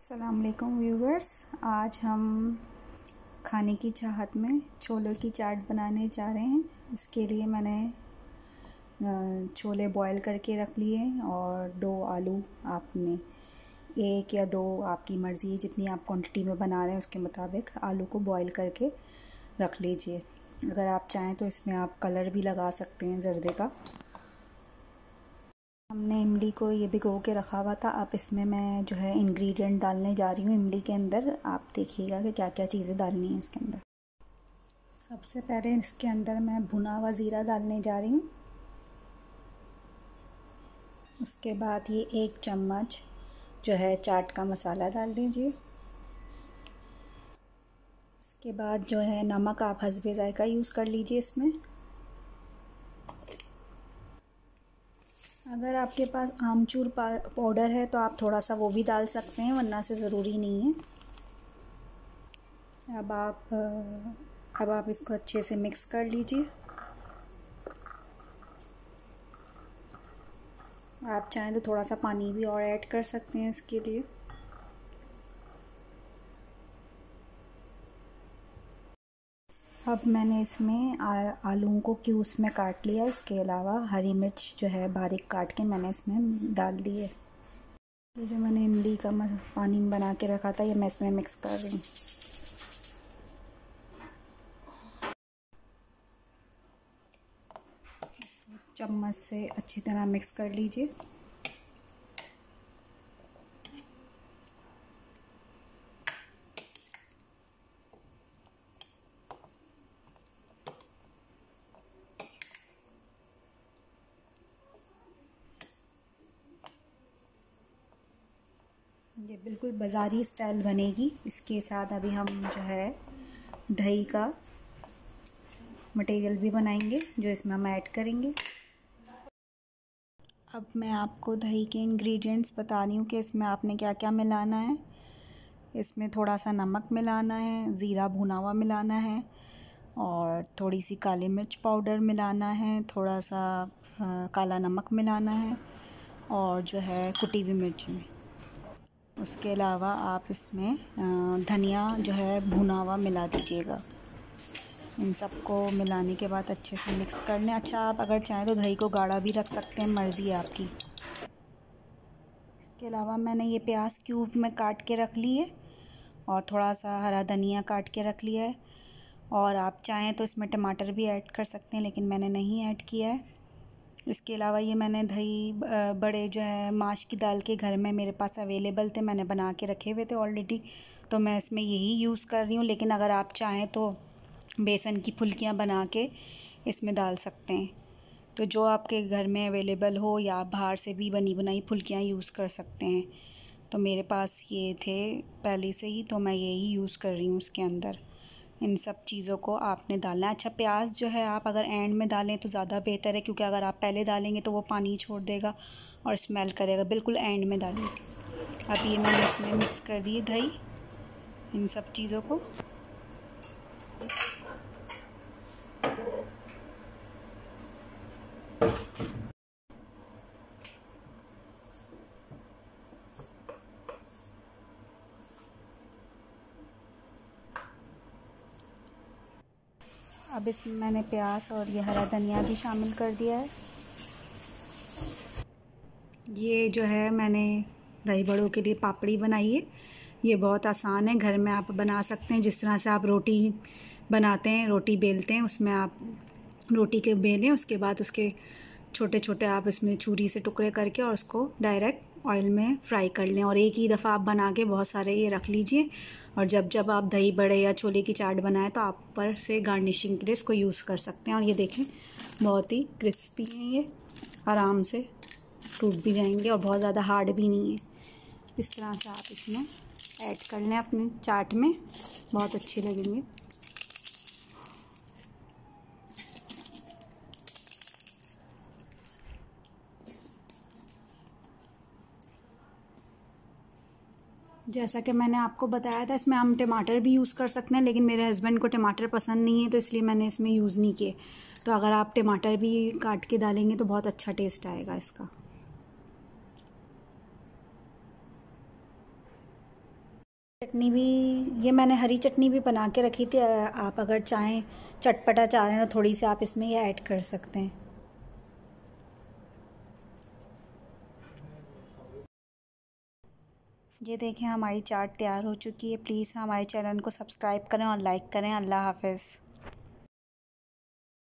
अस्सलाम वालेकुम व्यूवर्स। आज हम खाने की चाहत में छोलों की चाट बनाने जा रहे हैं। इसके लिए मैंने छोले बॉईल करके रख लिए और 2 आलू, आपने 1 या 2 आपकी मर्ज़ी है, जितनी आप क्वांटिटी में बना रहे हैं उसके मुताबिक आलू को बॉईल करके रख लीजिए। अगर आप चाहें तो इसमें आप कलर भी लगा सकते हैं जर्दे का। हमने इमली को ये भिगो के रखा हुआ था। अब इसमें मैं जो है इंग्रेडिएंट डालने जा रही हूँ इमली के अंदर। आप देखिएगा कि क्या क्या चीज़ें डालनी है इसके अंदर। सबसे पहले इसके अंदर मैं भुना हुआ ज़ीरा डालने जा रही हूँ। उसके बाद ये 1 चम्मच जो है चाट का मसाला डाल दीजिए। इसके बाद जो है नमक आप हस्बे ज़ायका यूज़ कर लीजिए इसमें। अगर आपके पास आमचूर पाउडर है तो आप थोड़ा सा वो भी डाल सकते हैं, वरना से ज़रूरी नहीं है। अब आप इसको अच्छे से मिक्स कर लीजिए। आप चाहें तो थोड़ा सा पानी भी और ऐड कर सकते हैं इसके लिए। अब मैंने इसमें आलूओं को क्यूब्स में काट लिया। इसके अलावा हरी मिर्च जो है बारीक काट के मैंने इसमें डाल दी है। ये जो मैंने इमली का पानी बना के रखा था ये मैं इसमें मिक्स कर रही हूँ। चम्मच से अच्छी तरह मिक्स कर लीजिए। ये बिल्कुल बाज़ारी स्टाइल बनेगी। इसके साथ अभी हम जो है दही का मटेरियल भी बनाएंगे जो इसमें हम ऐड करेंगे। अब मैं आपको दही के इंग्रेडिएंट्स बता रही हूँ कि इसमें आपने क्या क्या मिलाना है। इसमें थोड़ा सा नमक मिलाना है, ज़ीरा भुना हुआ मिलाना है और थोड़ी सी काली मिर्च पाउडर मिलाना है, थोड़ा सा काला नमक मिलाना है और जो है कुटी हुई मिर्च में। उसके अलावा आप इसमें धनिया जो है भुना हुआ मिला दीजिएगा। इन सबको मिलाने के बाद अच्छे से मिक्स कर लें। अच्छा, आप अगर चाहें तो दही को गाढ़ा भी रख सकते हैं, मर्ज़ी है आपकी। इसके अलावा मैंने ये प्याज क्यूब में काट के रख ली है और थोड़ा सा हरा धनिया काट के रख लिया है। और आप चाहें तो इसमें टमाटर भी ऐड कर सकते हैं, लेकिन मैंने नहीं ऐड किया है। इसके अलावा ये मैंने दही बड़े जो है माश की दाल के घर में मेरे पास अवेलेबल थे, मैंने बना के रखे हुए थे ऑलरेडी, तो मैं इसमें यही यूज़ कर रही हूँ। लेकिन अगर आप चाहें तो बेसन की फुल्कियाँ बना के इसमें डाल सकते हैं। तो जो आपके घर में अवेलेबल हो या आप बाहर से भी बनी बनाई फुल्कियाँ यूज़ कर सकते हैं। तो मेरे पास ये थे पहले से ही, तो मैं यही यूज़ कर रही हूँ उसके अंदर। इन सब चीज़ों को आपने डालना है। अच्छा, प्याज जो है आप अगर एंड में डालें तो ज़्यादा बेहतर है, क्योंकि अगर आप पहले डालेंगे तो वो पानी छोड़ देगा और स्मेल करेगा। बिल्कुल एंड में डालिए। अब ये मैंने इसमें मिक्स कर दी दही, इन सब चीज़ों को। अब इसमें मैंने प्याज और ये हरा धनिया भी शामिल कर दिया है। ये जो है मैंने दही बड़ों के लिए पापड़ी बनाई है। ये बहुत आसान है, घर में आप बना सकते हैं। जिस तरह से आप रोटी बनाते हैं, रोटी बेलते हैं, उसमें आप रोटी के बेलें, उसके बाद उसके छोटे छोटे आप इसमें छुरी से टुकड़े करके और उसको डायरेक्ट ऑयल में फ्राई कर लें। और एक ही दफ़ा आप बना के बहुत सारे ये रख लीजिए, और जब आप दही बड़े या छोले की चाट बनाएं तो आप ऊपर से गार्निशिंग के लिए इसको यूज़ कर सकते हैं। और ये देखें बहुत ही क्रिस्पी हैं, ये आराम से टूट भी जाएंगे और बहुत ज़्यादा हार्ड भी नहीं है। इस तरह से आप इसमें ऐड कर लें अपने चाट में, बहुत अच्छे लगेंगे। जैसा कि मैंने आपको बताया था, इसमें हम टमाटर भी यूज़ कर सकते हैं, लेकिन मेरे हस्बैंड को टमाटर पसंद नहीं है तो इसलिए मैंने इसमें यूज़ नहीं किए। तो अगर आप टमाटर भी काट के डालेंगे तो बहुत अच्छा टेस्ट आएगा इसका। चटनी भी, ये मैंने हरी चटनी भी बना के रखी थी। आप अगर चाहें चटपटा चाह रहे हैं तो थोड़ी सी आप इसमें ये ऐड कर सकते हैं। ये देखें हमारी चाट तैयार हो चुकी है। प्लीज़ हमारे चैनल को सब्सक्राइब करें और लाइक करें। अल्लाह हाफ़िज़।